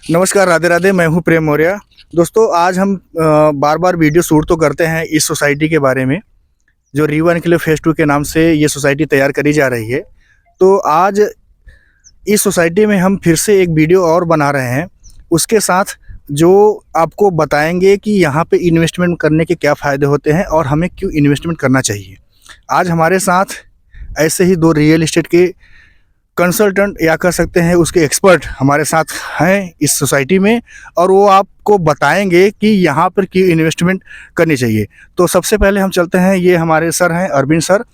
नमस्कार, राधे राधे। मैं हूं प्रेम मौर्य। दोस्तों, आज हम बार बार वीडियो शूट तो करते हैं इस सोसाइटी के बारे में, जो रिवर एन्क्लेव फेज़ 2 के नाम से ये सोसाइटी तैयार करी जा रही है। तो आज इस सोसाइटी में हम फिर से एक वीडियो और बना रहे हैं, उसके साथ जो आपको बताएंगे कि यहाँ पे इन्वेस्टमेंट करने के क्या फ़ायदे होते हैं और हमें क्यों इन्वेस्टमेंट करना चाहिए। आज हमारे साथ ऐसे ही 2 रियल एस्टेट के कंसल्टेंट या कह सकते हैं उसके एक्सपर्ट हमारे साथ हैं इस सोसाइटी में, और वो आपको बताएंगे कि यहाँ पर क्यों इन्वेस्टमेंट करनी चाहिए। तो सबसे पहले हम चलते हैं, ये हमारे सर हैं अरविंद सर,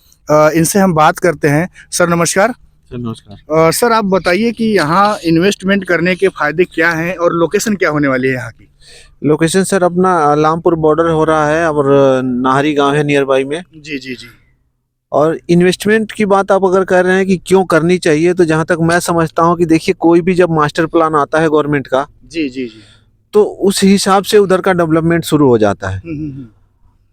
इनसे हम बात करते हैं। सर नमस्कार। सर नमस्कार। सर आप बताइए कि यहाँ इन्वेस्टमेंट करने के फ़ायदे क्या हैं और लोकेशन क्या होने वाली है यहाँ की। लोकेशन सर अपना लामपुर बॉर्डर हो रहा है और नाहरी गांव है नियर बाई में। जी जी जी। और इन्वेस्टमेंट की बात आप अगर कर रहे हैं कि क्यों करनी चाहिए, तो जहां तक मैं समझता हूं कि देखिए, कोई भी जब मास्टर प्लान आता है गवर्नमेंट का, जी जी जी। तो उस हिसाब से उधर का डेवलपमेंट शुरू हो जाता है।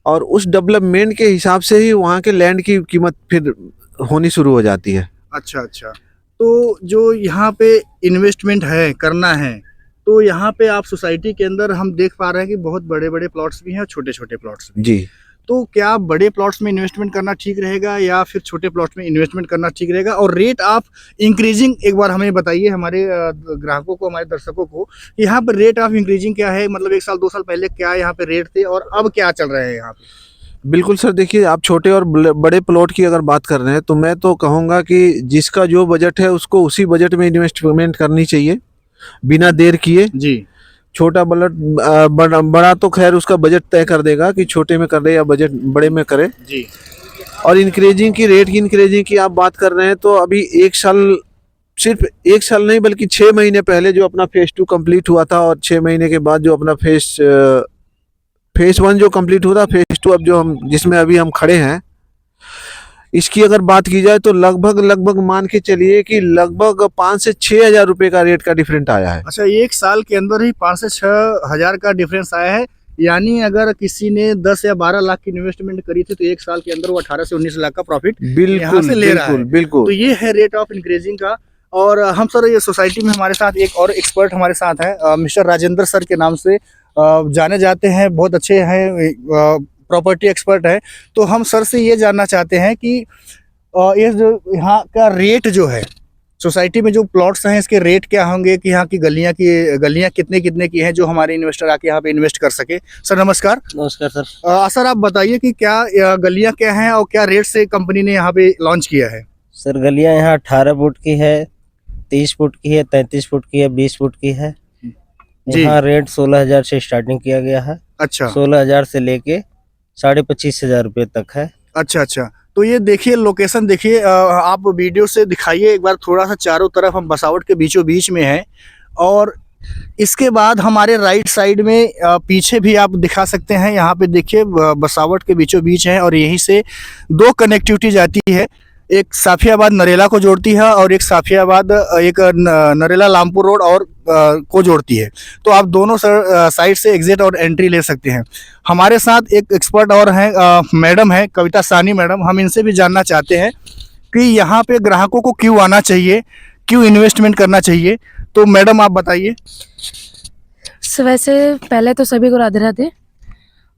और उस डेवलपमेंट के हिसाब से ही वहाँ के लैंड की कीमत फिर होनी शुरू हो जाती है। अच्छा अच्छा। तो जो यहाँ पे इन्वेस्टमेंट है करना है, तो यहाँ पे आप सोसाइटी के अंदर हम देख पा रहे हैं कि बहुत बड़े बड़े प्लॉट्स भी हैं और छोटे छोटे प्लॉट्स भी। जी। तो क्या बड़े प्लॉट्स में इन्वेस्टमेंट करना ठीक रहेगा या फिर छोटे प्लॉट्स में इन्वेस्टमेंट करना ठीक रहेगा? और रेट आप इंक्रीजिंग एक बार हमें बताइए, हमारे ग्राहकों को, हमारे दर्शकों को, यहाँ पर रेट ऑफ इंक्रीजिंग क्या है? मतलब 1 साल 2 साल पहले क्या यहाँ पे रेट थे और अब क्या चल रहे हैं यहाँ पे? बिल्कुल सर, देखिए, आप छोटे और बड़े प्लॉट की अगर बात कर रहे हैं, तो मैं तो कहूँगा कि जिसका जो बजट है उसको उसी बजट में इन्वेस्टमेंट करनी चाहिए, बिना देर किए। जी। छोटा बड़ा तो खैर उसका बजट तय कर देगा कि छोटे में करे या बजट बड़े में करे। जी। और इंक्रीजिंग की, रेट की इंक्रीजिंग की आप बात कर रहे हैं, तो अभी 1 साल, सिर्फ 1 साल नहीं बल्कि 6 महीने पहले जो अपना फेज 2 कंप्लीट हुआ था, और 6 महीने के बाद जो अपना फेज 1 जो कंप्लीट हुआ था, फेज 2 अब जो हम जिसमें अभी हम खड़े हैं, इसकी अगर बात की जाए तो लगभग मान के चलिए कि लगभग 5 से 6 हजार रुपए का रेट का डिफरेंट आया है। अच्छा, 1 साल के अंदर ही 5 से 6 हज़ार का डिफरेंस आया है। यानी अगर किसी ने 10 या 12 लाख की इन्वेस्टमेंट करी थी, तो 1 साल के अंदर वो 18 से 19 लाख का प्रॉफिट यहाँ से ले रहा है। बिल्कुल। तो ये है रेट ऑफ इंक्रीजिंग का। और हम सर, ये सोसाइटी में हमारे साथ एक और एक्सपर्ट हमारे साथ है, मिस्टर राजेंद्र सर के नाम से जाने जाते हैं, बहुत अच्छे हैं, प्रॉपर्टी एक्सपर्ट है। तो हम सर से ये जानना चाहते हैं कि ये जो यहाँ का रेट जो है, सोसाइटी में जो प्लॉट्स हैं, इसके रेट क्या होंगे, कि यहाँ की गलियाँ कितने कितने की हैं, जो हमारे इन्वेस्टर आके यहाँ पे इन्वेस्ट कर सके। सर नमस्कार। नमस्कार सर। सर आप बताइए कि क्या गलियाँ क्या हैं और क्या रेट से कंपनी ने यहाँ पे लॉन्च किया है? सर गलियां यहाँ 18 फुट की है, 30 फुट की है, 33 फुट की है, 20 फुट की है। यहाँ रेट 16,000 से स्टार्टिंग किया गया है। अच्छा। 16,000 से लेके 25,500 रुपये तक है। अच्छा अच्छा। तो ये देखिए, लोकेशन देखिए, आप वीडियो से दिखाइए एक बार थोड़ा सा। चारों तरफ हम बसावट के बीचों बीच में हैं, और इसके बाद हमारे राइट साइड में पीछे भी आप दिखा सकते हैं। यहाँ पे देखिए, बसावट के बीचों बीच है, और यहीं से 2 कनेक्टिविटी जाती है। एक साफियाबाद नरेला को जोड़ती है और एक साफियाबाद एक नरेला लामपुर रोड और को जोड़ती है। तो आप दोनों साइड से एग्जिट और एंट्री ले सकते हैं। हमारे साथ एक एक्सपर्ट और हैं, मैडम है कविता सानी मैडम। हम इनसे भी जानना चाहते हैं कि यहाँ पे ग्राहकों को क्यों आना चाहिए, क्यों इन्वेस्टमेंट करना चाहिए। तो मैडम आप बताइए। वैसे पहले तो सभी को राधे राधे।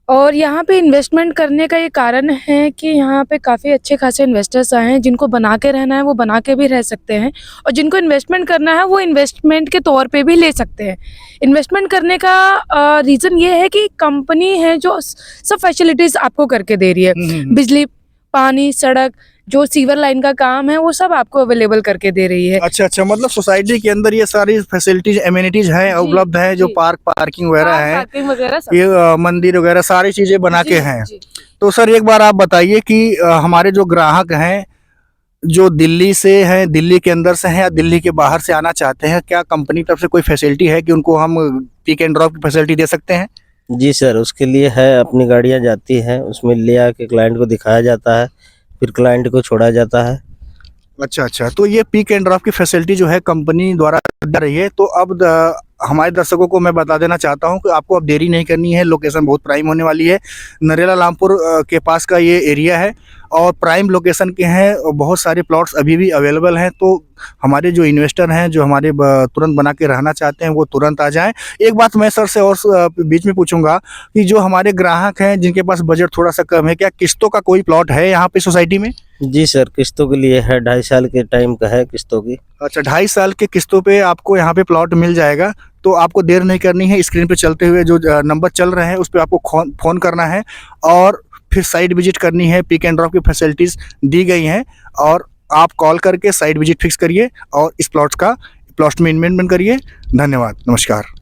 और यहाँ पे इन्वेस्टमेंट करने का ये कारण है कि यहाँ पे काफ़ी अच्छे खासे इन्वेस्टर्स आए हैं। जिनको बना के रहना है वो बना के भी रह सकते हैं, और जिनको इन्वेस्टमेंट करना है वो इन्वेस्टमेंट के तौर पे भी ले सकते हैं। इन्वेस्टमेंट करने का रीज़न ये है कि कंपनी है जो सब फैसिलिटीज़ आपको करके दे रही है। बिजली, पानी, सड़क, जो सीवर लाइन का काम है, वो सब आपको अवेलेबल करके दे रही है। अच्छा अच्छा। मतलब सोसाइटी के अंदर ये सारी फैसिलिटीज, एमिनिटीज हैं, उपलब्ध हैं, जो पार्किंग वगैरह है, ये मंदिर वगैरह सारी चीजें बना के हैं। तो सर एक बार आप बताइए कि हमारे जो ग्राहक हैं, जो दिल्ली से हैं, दिल्ली के अंदर से हैं या दिल्ली के बाहर से आना चाहते हैं, क्या कंपनी तरफ से कोई फैसिलिटी है कि उनको हम पिक एंड ड्रॉप की फैसिलिटी दे सकते हैं? जी सर, उसके लिए है, अपनी गाड़ियाँ जाती हैं, उसमें ले आके क्लाइंट को दिखाया जाता है, फिर क्लाइंट को छोड़ा जाता है। अच्छा अच्छा। तो ये पिक एंड ड्रॉप की फैसिलिटी जो है कंपनी द्वारा दी रही है। तो अब हमारे दर्शकों को मैं बता देना चाहता हूं कि आपको अब देरी नहीं करनी है। लोकेशन बहुत प्राइम होने वाली है। नरेला लामपुर के पास का ये एरिया है, और प्राइम लोकेशन के हैं और बहुत सारे प्लॉट्स अभी भी अवेलेबल हैं। तो हमारे जो इन्वेस्टर हैं, जो हमारे तुरंत बना के रहना चाहते हैं, वो तुरंत आ जाएं। एक बात मैं सर से और बीच में पूछूंगा कि जो हमारे ग्राहक हैं जिनके पास बजट थोड़ा सा कम है, क्या किस्तों का कोई प्लॉट है यहाँ पे सोसाइटी में? जी सर, किस्तों के लिए है, 2.5 साल के टाइम का है किस्तों की। अच्छा, 2.5 साल के किस्तों पे आपको यहाँ पे प्लॉट मिल जाएगा। तो आपको देर नहीं करनी है, स्क्रीन पे चलते हुए जो नंबर चल रहे हैं उस पर आपको फ़ोन करना है और फिर साइट विजिट करनी है। पिक एंड ड्रॉप की फैसिलिटीज़ दी गई हैं और आप कॉल करके साइट विजिट फिक्स करिए और इस प्लॉट में इन्वेस्टमेंट करिए। धन्यवाद, नमस्कार।